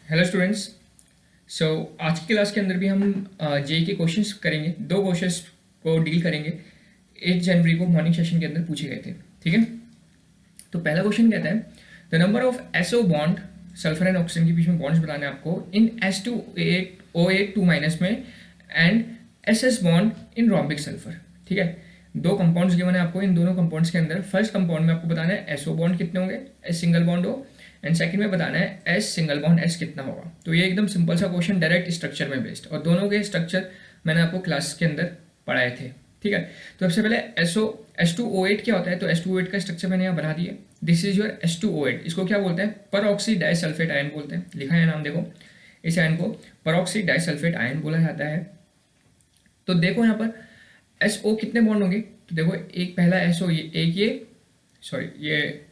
Hello students. सो आज की class के अंदर भी हम जेई के क्वेश्चंस करेंगे। दो क्वेश्चंस को डील करेंगे 8 जनवरी को मॉर्निंग सेशन के अंदर पूछे गए थे। ठीक है, तो पहला क्वेश्चन कहता है the number of S O bond, sulphur and oxygen के बीच में बॉन्ड्स बताने आपको इन S2O8 2 माइनस में and SS bond in rhombic sulphur. ठीक है, दो कंपाउंड्स गिवन है आपको। इन दोनों कंपाउंड्स के अंदर फर्स्ट कंपाउंड में आपको बताना है SO बॉन्ड कितने होंगे, S सिंगल बॉन्ड हो, एंड सेकंड में बताना है S सिंगल बॉन्ड S कितना होगा। तो ये एकदम सिंपल सा क्वेश्चन, डायरेक्ट स्ट्रक्चर में बेस्ड, और दोनों के स्ट्रक्चर मैंने आपको क्लास के अंदर पढ़ाए थे। ठीक है, तो सबसे पहले S2O8 क्या होता है, तो S2O8 का स्ट्रक्चर मैंने यहाँ बना दिया। This is your H2O8। इसको क्या बोलते हैं, परऑक्सी डाइसल्फेट आयन बोलते हैं। लिखा है नाम देखो, इस आयन को परऑक्सी डाइसल्फेट आयन बोला जाता है। तो देखो यहाँ पर SO कितने बॉन्ड होंगे, तो देखो एक पहला SO, एक ये सॉरी ये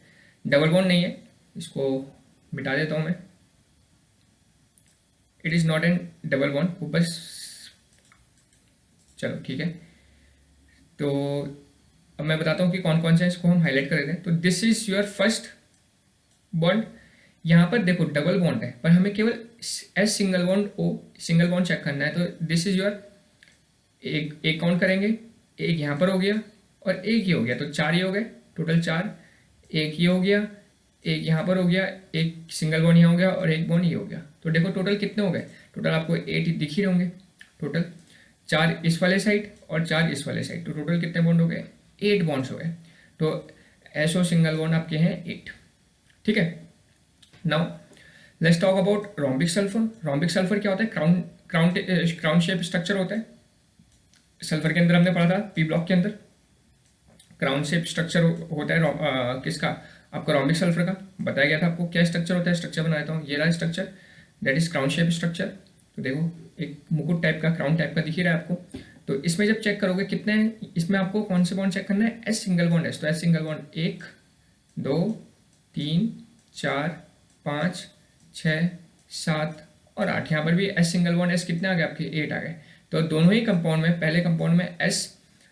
डबल बॉन्ड नहीं है, इसको मिटा देता हूँ मैं। It is not an double bond, वो बस चलो ठीक है। तो अब मैं बताता हूँ कि कौन कौन से इसको हम हाईलाइट कर देते हैं। तो this is your first bond. यहाँ पर देखो डबल बॉन्ड है, पर हमें केवल S single bond O single bond check करना है। तो दिस इज योर एक काउंट करेंगे, एक यहाँ पर हो गया और एक ये हो गया, तो 4 ये हो गए, टोटल 4। एक ये हो गया, एक यहाँ पर हो गया, एक सिंगल बॉन्ड यहाँ हो गया और एक बॉन्ड ये हो गया। तो देखो टोटल कितने हो गए, टोटल आपको 8 दिख ही रहे होंगे। टोटल 4 इस वाले साइड और 4 इस वाले साइड, तो टोटल कितने बॉन्ड हो गए, 8 बॉन्ड्स हो गए। तो SO सिंगल बॉन्ड आपके हैं 8। ठीक है, now let's talk about rhombic sulphur. Rhombic sulphur क्या होता है, क्राउन शेप स्ट्रक्चर होता है। सल्फर के अंदर हमने पढ़ा था पी ब्लॉक के अंदर क्राउन शेप स्ट्रक्चर होता है किसका, आपका रोम्बिक सल्फर का। बताया गया था आपको क्या स्ट्रक्चर होता है। स्ट्रक्चर बना देता हूँ, ये रहा structure, that is crown shape structure. तो देखो एक मुकुट टाइप का, क्राउन टाइप का दिख ही रहा है आपको। तो इसमें जब चेक करोगे कितने हैं, इसमें आपको कौन से बॉन्ड चेक करना है, S सिंगल बॉन्ड S। तो S सिंगल बॉन्ड 1 2 3 4 5 6 7 और 8। यहाँ पर भी S सिंगल बॉन्ड S कितने आ गए आपके, 8 आ गए। तो दोनों ही कंपाउंड में, पहले कंपाउंड में S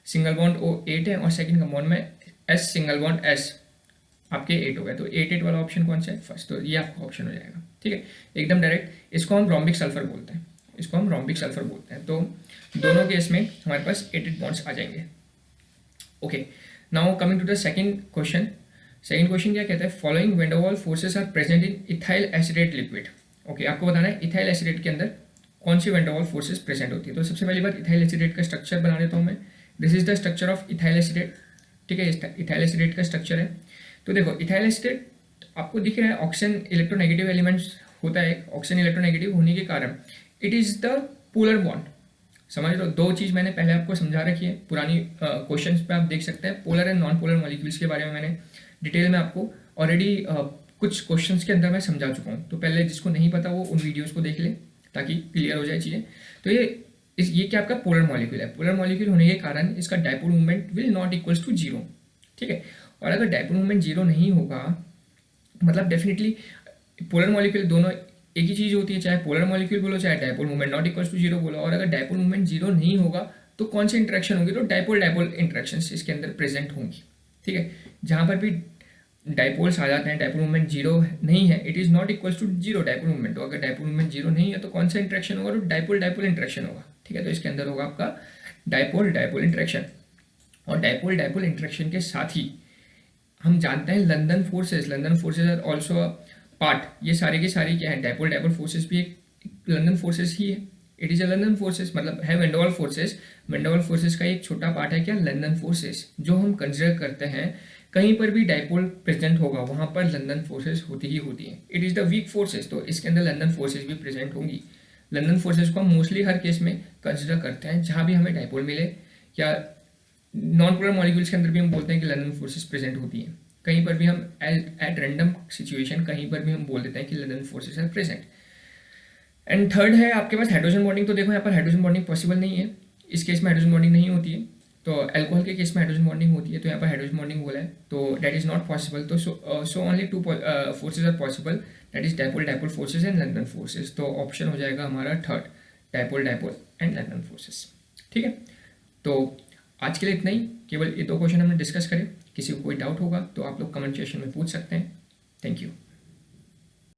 सिंगल बॉन्ड O 8 है और सेकंड कंपाउंड में S सिंगल बॉन्ड S आपके 8 हो गए। तो 8 वाला ऑप्शन कौन सा है, फर्स्ट। तो ये आपका ऑप्शन हो जाएगा। ठीक है, एकदम डायरेक्ट। इसको हम रोम्बिक सल्फर बोलते हैं, इसको हम रोम्बिक सल्फर बोलते हैं। तो दोनों केस में हमारे पास 8 बॉन्ड्स आ जाएंगे। Okay, now coming to the second question. Second question क्या कहता है, following van der Waals forces are present in ethyl acetate liquid. Okay, आपको बताना है इथाइल एसिडेट के अंदर कौन सी van der Waals forces present होती है। तो सबसे पहली बात इथाइल एसिडेट का स्ट्रक्चर बना देता हूँ मैं। This is the structure of ethyl acetate. ठीक है, इथाइल एसिडेट का स्ट्रक्चर है। तो देखो इथाइल एसिडेट आपको दिख रहा है, ऑक्सीजन इलेक्ट्रोनेगेटिव एलिमेंट्स होता है। ऑक्सीजन इलेक्ट्रोनेगेटिव होने के कारण it is the polar bond. समझ लो, दो चीज़ मैंने पहले आपको समझा रखी है, पुरानी क्वेश्चंस पे आप देख सकते हैं। Polar and non polar molecules के बारे में मैंने डिटेल में आपको ऑलरेडी कुछ क्वेश्चंस के अंदर मैं समझा चुका हूँ। तो पहले जिसको नहीं पता वो उन वीडियोस को देख ले ताकि क्लियर हो जाए चीज़ें। तो ये क्या आपका पोलर मॉलिक्यूल है। पोलर मॉलिक्यूल होने के कारण इसका dipole movement will not equals to 0। ठीक है, और अगर डायपोल मूवमेंट 0 नहीं होगा, मतलब डेफिनेटली पोलर मॉलिक्यूल दोनों एक ही चीज़ होती है, चाहे पोलर मॉलिक्यूल बोलो चाहे dipole movement not equals to 0 बोलो। और अगर डायपोल मूवमेंट 0 नहीं होगा तो कौन सी इंटरेक्शन होगी, तो डायपोल डायपोल इंटरेक्शन इसके अंदर प्रेजेंट होंगी। ठीक है, जहाँ पर भी डायपोल्स आ जाते हैं, डायपोल मूवमेंट 0 नहीं है, it is not equals to 0 dipole movement. तो अगर डायपोल मूवमेंट 0 नहीं है तो कौन सा इंटरेक्शन होगा, तो डायपोल डायपोल इंटरेक्शन होगा। ठीक है, तो इसके अंदर होगा आपका डायपोल डायपोल इंटरेक्शन। और डायपोल डायपोल इंटरेक्शन के साथ ही हम जानते हैं London forces are also part. ये सारे के सारे क्या है, डायपोल डायपोल फोर्सेस भी एक लंदन फोर्सेस ही है। It is a London forces, मतलब है van der Waals forces. Van der Waals forces का एक छोटा पार्ट है क्या, लंदन फोर्सेस, जो हम कंसिडर करते हैं कहीं पर भी डायपोल प्रेजेंट होगा वहां पर लंदन फोर्सेस होती ही होती है। It is the weak forces, तो इसके अंदर लंदन फोर्सेस भी प्रेजेंट होंगी। लंदन फोर्सेस को हम मोस्टली हर केस में कंसिडर करते हैं जहां भी हमें डायपोल मिले, या नॉन पोलर मॉलिक्यूल्स के अंदर भी हम बोलते हैं कि लंदन फोर्सेस प्रेजेंट होती हैं। कहीं पर भी हम एट रैंडम सिचुएशन कहीं पर भी हम बोल देते हैं कि London forces are present. And third है आपके पास हाइड्रोजन बॉन्डिंग। तो देखो यहाँ पर हाइड्रोजन बॉन्डिंग पॉसिबल नहीं है, इस केस में हाइड्रोजन बॉन्डिंग नहीं होती है। तो अल्कोहल के केस में हाइड्रोजन बॉन्डिंग होती है, तो यहाँ पर हाइड्रोजन बॉन्डिंग बोला है, तो दैट इज नॉट पॉसिबल। तो so only 2 forces are possible, that is dipole dipole forces and London forces. तो ऑप्शन हो जाएगा हमारा third, dipole dipole and London forces. ठीक है, तो आज के लिए इतना ही, केवल ये 2 क्वेश्चन हमने डिस्कस करें। किसी को कोई डाउट होगा तो आप लोग कमेंट सेक्शन में पूछ सकते हैं। Thank you.